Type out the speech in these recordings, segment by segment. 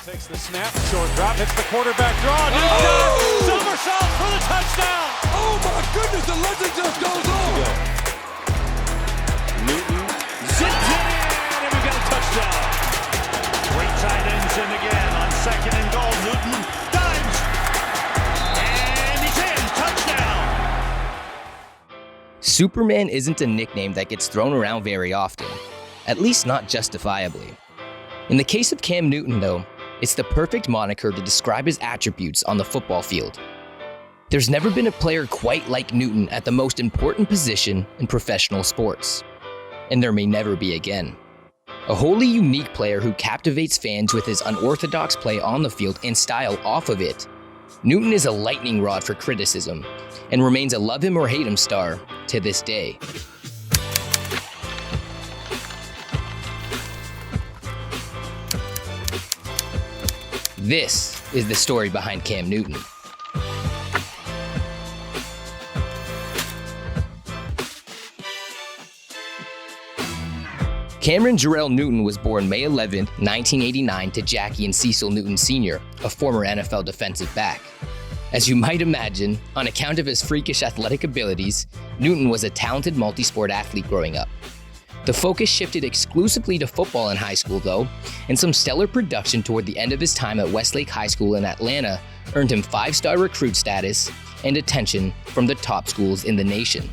Takes the snap, short drop, hits the quarterback draw. Somersault for the touchdown. Oh my goodness, the legend just goes on. Newton zipped it in, and we've got a touchdown. Great tight ends in again on 2nd and goal. Newton dives, and he's in. Touchdown. Superman isn't a nickname that gets thrown around very often, at least not justifiably. In the case of Cam Newton, though, it's the perfect moniker to describe his attributes on the football field. There's never been a player quite like Newton at the most important position in professional sports. And there may never be again. A wholly unique player who captivates fans with his unorthodox play on the field and style off of it. Newton is a lightning rod for criticism and remains a love him or hate him star to this day. This is the story behind Cam Newton. Cameron Jarrell Newton was born May 11, 1989 to Jackie and Cecil Newton Sr., a former NFL defensive back. As you might imagine, on account of his freakish athletic abilities, Newton was a talented multi-sport athlete growing up. The focus shifted exclusively to football in high school, though, and some stellar production toward the end of his time at Westlake High School in Atlanta earned him 5-star recruit status and attention from the top schools in the nation.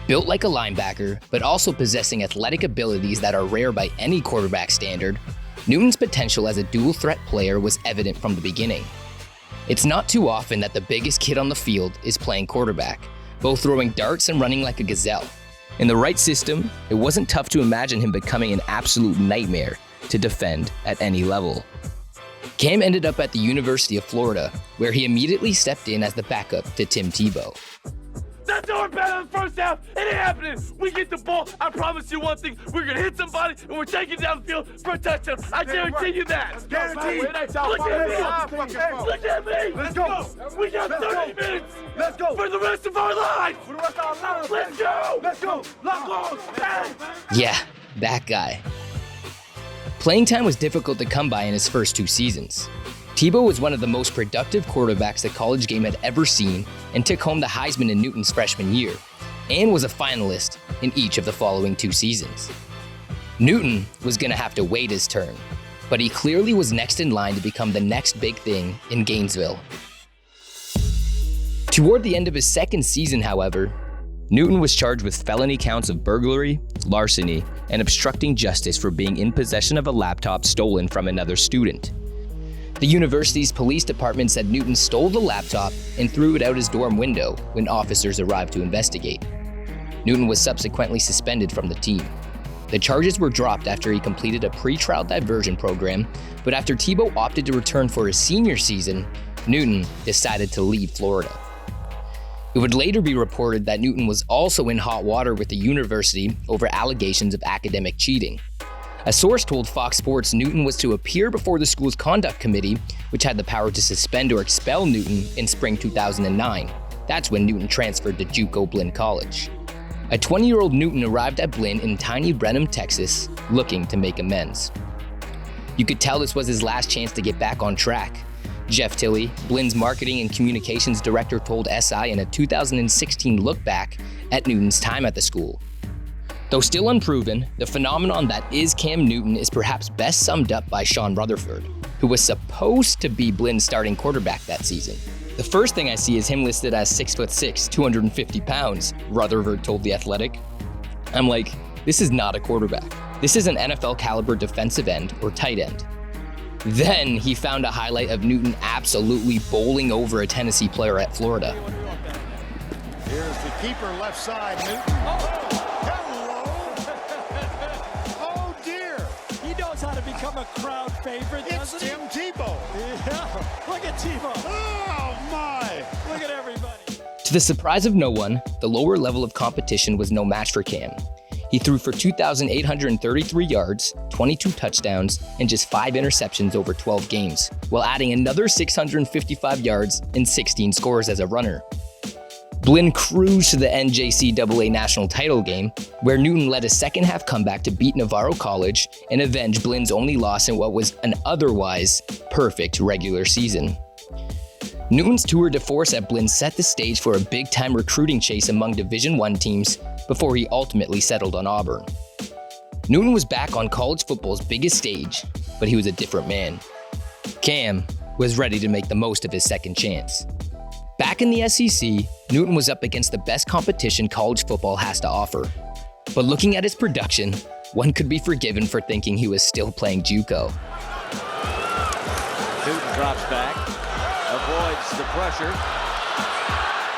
Built like a linebacker, but also possessing athletic abilities that are rare by any quarterback standard, Newton's potential as a dual-threat player was evident from the beginning. It's not too often that the biggest kid on the field is playing quarterback, both throwing darts and running like a gazelle. In the right system, it wasn't tough to imagine him becoming an absolute nightmare to defend at any level. Cam ended up at the University of Florida, where he immediately stepped in as the backup to Tim Tebow. That's our bet on the first half. It ain't happening. We get the ball. I promise you one thing. We're going to hit somebody, and we're taking down the field for a touchdown. I guarantee you that. Guaranteed. Look at me. Look at me. Let's go. We got 30 minutes. Let's go. For the rest of our lives. For the rest of our lives. Let's go. Let's go. Lock on. Bang. Yeah, that guy. Playing time was difficult to come by in his first 2 seasons. Tebow was one of the most productive quarterbacks the college game had ever seen and took home the Heisman in Newton's freshman year, and was a finalist in each of the following 2 seasons. Newton was going to have to wait his turn, but he clearly was next in line to become the next big thing in Gainesville. Toward the end of his 2nd season, however, Newton was charged with felony counts of burglary, larceny, and obstructing justice for being in possession of a laptop stolen from another student. The university's police department said Newton stole the laptop and threw it out his dorm window when officers arrived to investigate. Newton was subsequently suspended from the team. The charges were dropped after he completed a pre-trial diversion program, but after Tebow opted to return for his senior season, Newton decided to leave Florida. It would later be reported that Newton was also in hot water with the university over allegations of academic cheating. A source told Fox Sports Newton was to appear before the school's conduct committee, which had the power to suspend or expel Newton in spring 2009. That's when Newton transferred to JUCO Blinn College. A 20-year-old Newton arrived at Blinn in tiny Brenham, Texas, looking to make amends. You could tell this was his last chance to get back on track. Jeff Tilley, Blinn's marketing and communications director, told SI in a 2016 look back at Newton's time at the school. Though still unproven, the phenomenon that is Cam Newton is perhaps best summed up by Sean Rutherford, who was supposed to be Blinn's starting quarterback that season. The first thing I see is him listed as 6'6", 250 pounds, Rutherford told The Athletic. I'm like, this is not a quarterback. This is an NFL caliber defensive end or tight end. Then he found a highlight of Newton absolutely bowling over a Tennessee player at Florida. Here's the keeper left side, Newton. How to become a crowd favorite, doesn't It's Tim Tebow. Yeah, look at Tebow. Oh my! Look at everybody. To the surprise of no one, the lower level of competition was no match for Cam. He threw for 2,833 yards, 22 touchdowns, and just 5 interceptions over 12 games, while adding another 655 yards and 16 scores as a runner. Blinn cruised to the NJCAA national title game, where Newton led a second-half comeback to beat Navarro College and avenge Blinn's only loss in what was an otherwise perfect regular season. Newton's tour de force at Blinn set the stage for a big-time recruiting chase among Division I teams before he ultimately settled on Auburn. Newton was back on college football's biggest stage, but he was a different man. Cam was ready to make the most of his second chance. Back in the SEC, Newton was up against the best competition college football has to offer. But looking at his production, one could be forgiven for thinking he was still playing JUCO. Newton drops back, avoids the pressure,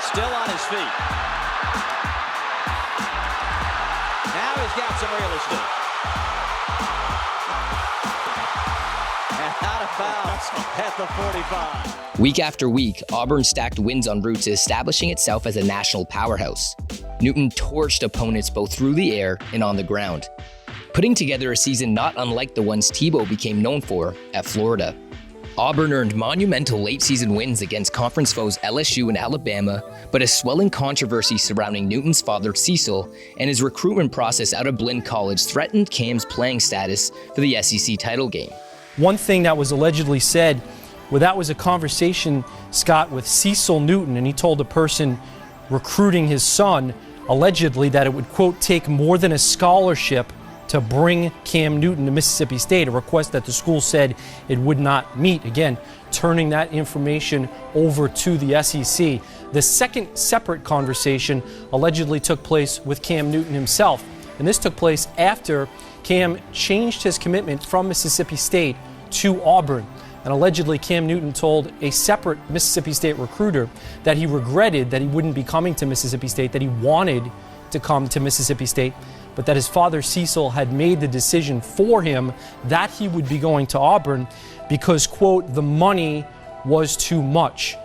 still on his feet. Now he's got some real estate. And out of bounds at the 45. Week after week, Auburn stacked wins en route to establishing itself as a national powerhouse. Newton torched opponents both through the air and on the ground, putting together a season not unlike the ones Tebow became known for at Florida. Auburn earned monumental late-season wins against conference foes LSU and Alabama, but a swelling controversy surrounding Newton's father Cecil and his recruitment process out of Blinn College threatened Cam's playing status for the SEC title game. One thing that was allegedly said, well, that was a conversation, Scott, with Cecil Newton, and he told a person recruiting his son, allegedly, that it would, quote, take more than a scholarship to bring Cam Newton to Mississippi State, a request that the school said it would not meet. Again, turning that information over to the SEC. The second separate conversation allegedly took place with Cam Newton himself, and this took place after Cam changed his commitment from Mississippi State to Auburn. And allegedly, Cam Newton told a separate Mississippi State recruiter that he regretted that he wouldn't be coming to Mississippi State, that he wanted to come to Mississippi State, but that his father Cecil had made the decision for him that he would be going to Auburn because, quote, the money was too much.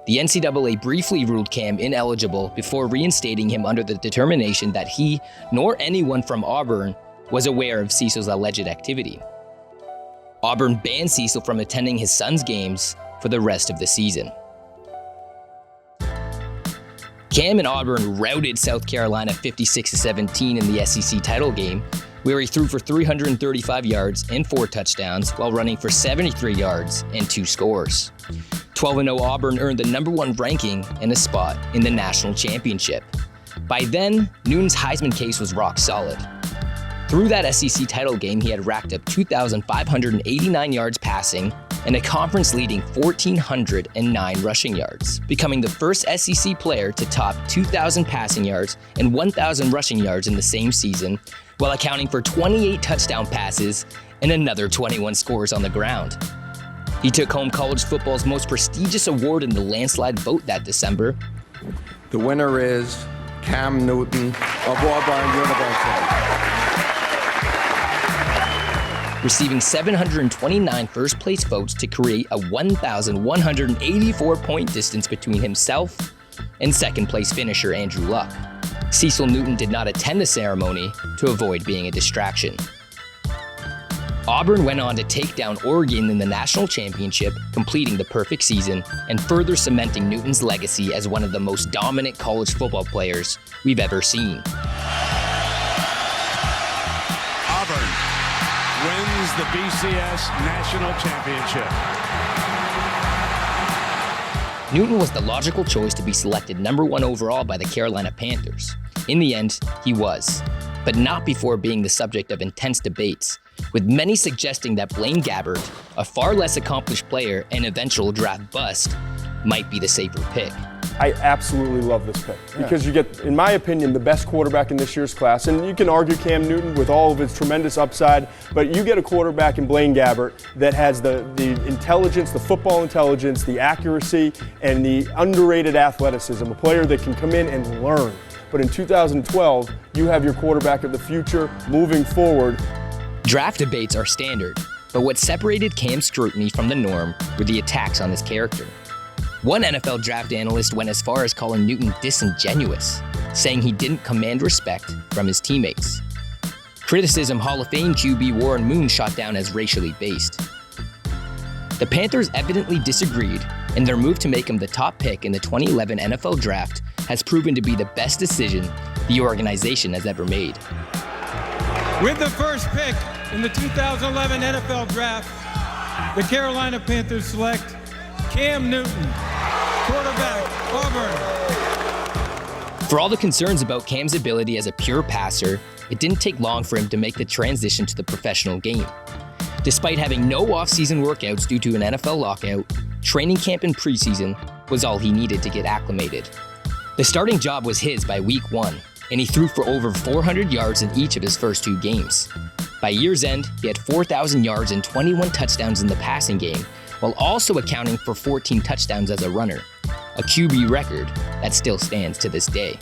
The NCAA briefly ruled Cam ineligible before reinstating him under the determination that he, nor anyone from Auburn, was aware of Cecil's alleged activity. Auburn banned Cecil from attending his son's games for the rest of the season. Cam and Auburn routed South Carolina 56-17 in the SEC title game, where he threw for 335 yards and 4 touchdowns while running for 73 yards and 2 scores. 12-0 Auburn earned the #1 ranking and a spot in the national championship. By then, Newton's Heisman case was rock solid. Through that SEC title game, he had racked up 2,589 yards passing and a conference-leading 1,409 rushing yards, becoming the first SEC player to top 2,000 passing yards and 1,000 rushing yards in the same season, while accounting for 28 touchdown passes and another 21 scores on the ground. He took home college football's most prestigious award in the landslide vote that December. The winner is Cam Newton of Auburn University, receiving 729 first-place votes to create a 1,184-point distance between himself and second-place finisher Andrew Luck. Cecil Newton did not attend the ceremony to avoid being a distraction. Auburn went on to take down Oregon in the national championship, completing the perfect season and further cementing Newton's legacy as one of the most dominant college football players we've ever seen. Auburn wins the BCS National Championship. Newton was the logical choice to be selected #1 overall by the Carolina Panthers. In the end, he was, but not before being the subject of intense debates, with many suggesting that Blaine Gabbert, a far less accomplished player and eventual draft bust, might be the safer pick. I absolutely love this pick because you get, in my opinion, the best quarterback in this year's class. And you can argue Cam Newton with all of his tremendous upside, but you get a quarterback in Blaine Gabbert that has the intelligence, the football intelligence, the accuracy, and the underrated athleticism, a player that can come in and learn. But in 2012, you have your quarterback of the future moving forward. Draft debates are standard, but what separated Cam's scrutiny from the norm were the attacks on his character. One NFL draft analyst went as far as calling Newton disingenuous, saying he didn't command respect from his teammates. Criticism Hall of Fame QB Warren Moon shot down as racially based. The Panthers evidently disagreed, and their move to make him the top pick in the 2011 NFL Draft has proven to be the best decision the organization has ever made. With the first pick in the 2011 NFL Draft, the Carolina Panthers select Cam Newton, quarterback, Auburn. For all the concerns about Cam's ability as a pure passer, it didn't take long for him to make the transition to the professional game. Despite having no offseason workouts due to an NFL lockout, training camp and preseason was all he needed to get acclimated. The starting job was his by week 1, and he threw for over 400 yards in each of his first 2 games. By year's end, he had 4,000 yards and 21 touchdowns in the passing game, while also accounting for 14 touchdowns as a runner, a QB record that still stands to this day.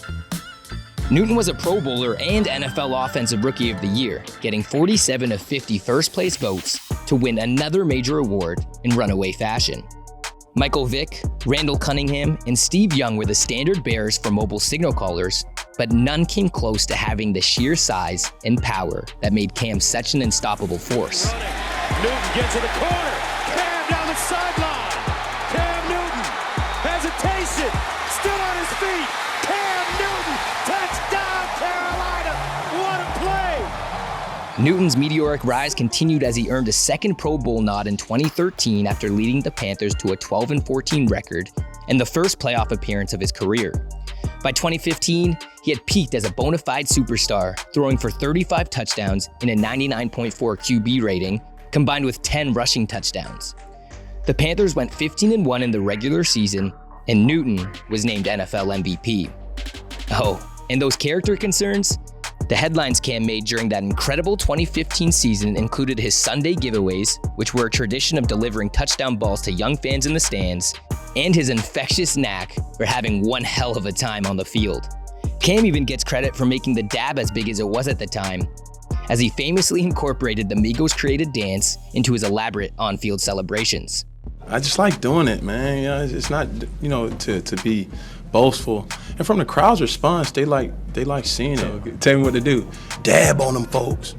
Newton was a Pro Bowler and NFL Offensive Rookie of the Year, getting 47 of 50 first-place votes to win another major award in runaway fashion. Michael Vick, Randall Cunningham, and Steve Young were the standard bearers for mobile signal callers, but none came close to having the sheer size and power that made Cam such an unstoppable force. Newton gets to the corner. Cam down the sideline. Cam Newton hesitation. Still on his feet. Cam Newton. Touchdown, Carolina. What a play. Newton's meteoric rise continued as he earned a second Pro Bowl nod in 2013 after leading the Panthers to a 12-14 record and the first playoff appearance of his career. By 2015, he had peaked as a bona fide superstar, throwing for 35 touchdowns in a 99.4 QB rating, combined with 10 rushing touchdowns. The Panthers went 15-1 in the regular season, and Newton was named NFL MVP. Oh, and those character concerns? The headlines Cam made during that incredible 2015 season included his Sunday giveaways, which were a tradition of delivering touchdown balls to young fans in the stands, and his infectious knack for having one hell of a time on the field. Cam even gets credit for making the dab as big as it was at the time, as he famously incorporated the Migos created dance into his elaborate on-field celebrations. I just like doing it, man. You know, it's not, to be boastful. And from the crowd's response, they like seeing it. Tell me what to do. Dab on them folks.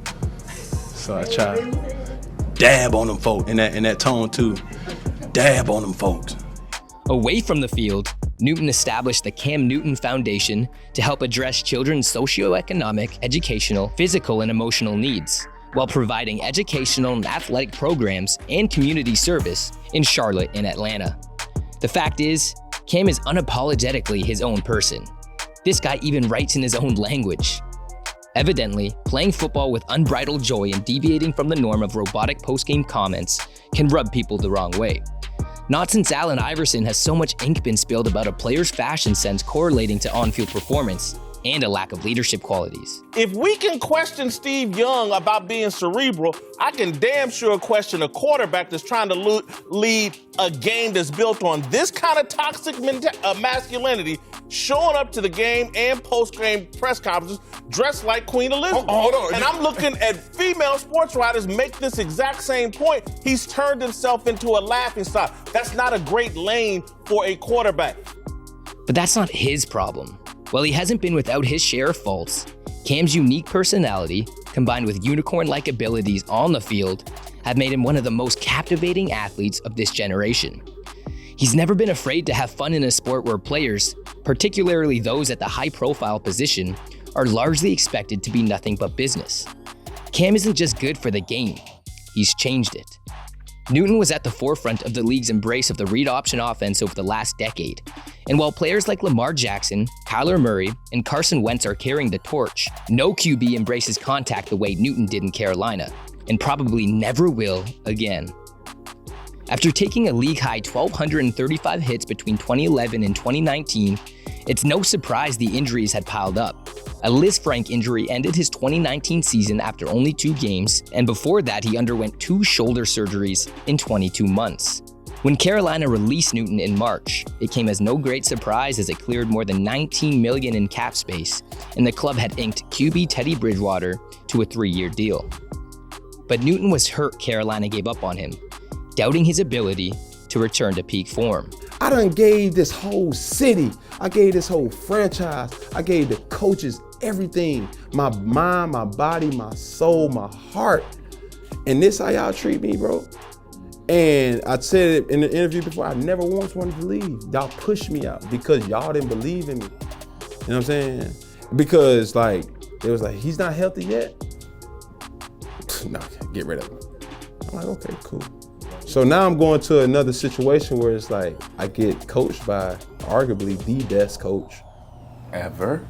So I try dab on them folks in that tone too. Dab on them folks. Away from the field, Newton established the Cam Newton Foundation to help address children's socioeconomic, educational, physical, and emotional needs, while providing educational and athletic programs and community service in Charlotte and Atlanta. The fact is, Cam is unapologetically his own person. This guy even writes in his own language. Evidently, playing football with unbridled joy and deviating from the norm of robotic post-game comments can rub people the wrong way. Not since Allen Iverson has so much ink been spilled about a player's fashion sense correlating to on-field performance and a lack of leadership qualities. If we can question Steve Young about being cerebral, I can damn sure question a quarterback that's trying to lead a game that's built on this kind of toxic masculinity, showing up to the game and post-game press conferences dressed like Queen Elizabeth. Hold on. And I'm looking at female sports writers make this exact same point. He's turned himself into a laughingstock. That's not a great lane for a quarterback. But that's not his problem. While he hasn't been without his share of faults, Cam's unique personality, combined with unicorn-like abilities on the field, have made him one of the most captivating athletes of this generation. He's never been afraid to have fun in a sport where players, particularly those at the high-profile position, are largely expected to be nothing but business. Cam isn't just good for the game, he's changed it. Newton was at the forefront of the league's embrace of the read option offense over the last decade. And while players like Lamar Jackson, Kyler Murray, and Carson Wentz are carrying the torch, no QB embraces contact the way Newton did in Carolina, and probably never will again. After taking a league-high 1,235 hits between 2011 and 2019, it's no surprise the injuries had piled up. A Lisfranc injury ended his 2019 season after only 2 games, and before that he underwent 2 shoulder surgeries in 22 months. When Carolina released Newton in March, it came as no great surprise as it cleared more than $19 million in cap space, and the club had inked QB Teddy Bridgewater to a 3-year deal. But Newton was hurt Carolina gave up on him, doubting his ability to return to peak form. I done gave this whole city, I gave this whole franchise, I gave the coaches everything, my mind, my body, my soul, my heart. And this how y'all treat me, bro? And I said it in the interview before, I never once wanted to leave. Y'all pushed me out because y'all didn't believe in me. You know what I'm saying? Because like, it was like, he's not healthy yet? No, get rid of him. I'm like, okay, cool. So now I'm going to another situation where it's like, I get coached by arguably the best coach ever.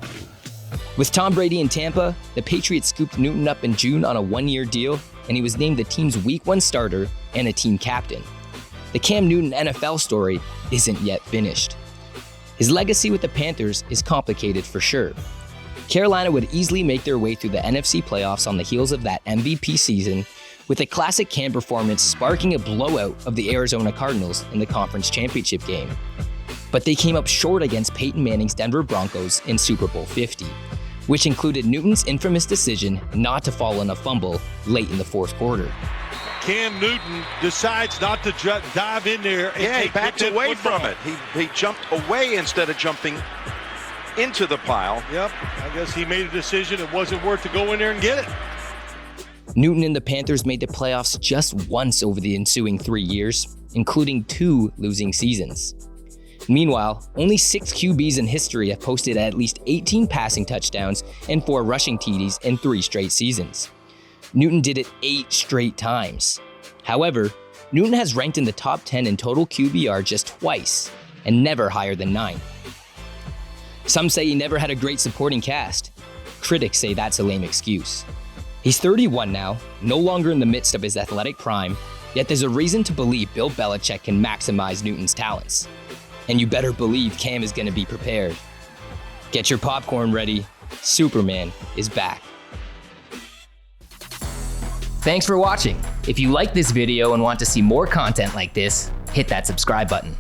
With Tom Brady in Tampa, the Patriots scooped Newton up in June on a one-year deal, and he was named the team's Week 1 starter and a team captain. The Cam Newton NFL story isn't yet finished. His legacy with the Panthers is complicated for sure. Carolina would easily make their way through the NFC playoffs on the heels of that MVP season, with a classic Cam performance sparking a blowout of the Arizona Cardinals in the conference championship game. But they came up short against Peyton Manning's Denver Broncos in Super Bowl 50, which included Newton's infamous decision not to fall on a fumble late in the fourth quarter. Cam Newton decides not to dive in there and he backs away from it. He jumped away instead of jumping into the pile. Yep, I guess he made a decision it wasn't worth to go in there and get it. Newton and the Panthers made the playoffs just once over the ensuing 3 years, including 2 losing seasons. Meanwhile, only 6 QBs in history have posted at least 18 passing touchdowns and 4 rushing TDs in 3 straight seasons. Newton did it 8 straight times. However, Newton has ranked in the top 10 in total QBR just twice, and never higher than 9. Some say he never had a great supporting cast. Critics say that's a lame excuse. He's 31 now, no longer in the midst of his athletic prime, yet there's a reason to believe Bill Belichick can maximize Newton's talents. And you better believe Cam is going to be prepared. Get your popcorn ready. Superman is back. Thanks for watching. If you like this video and want to see more content like this, hit that subscribe button.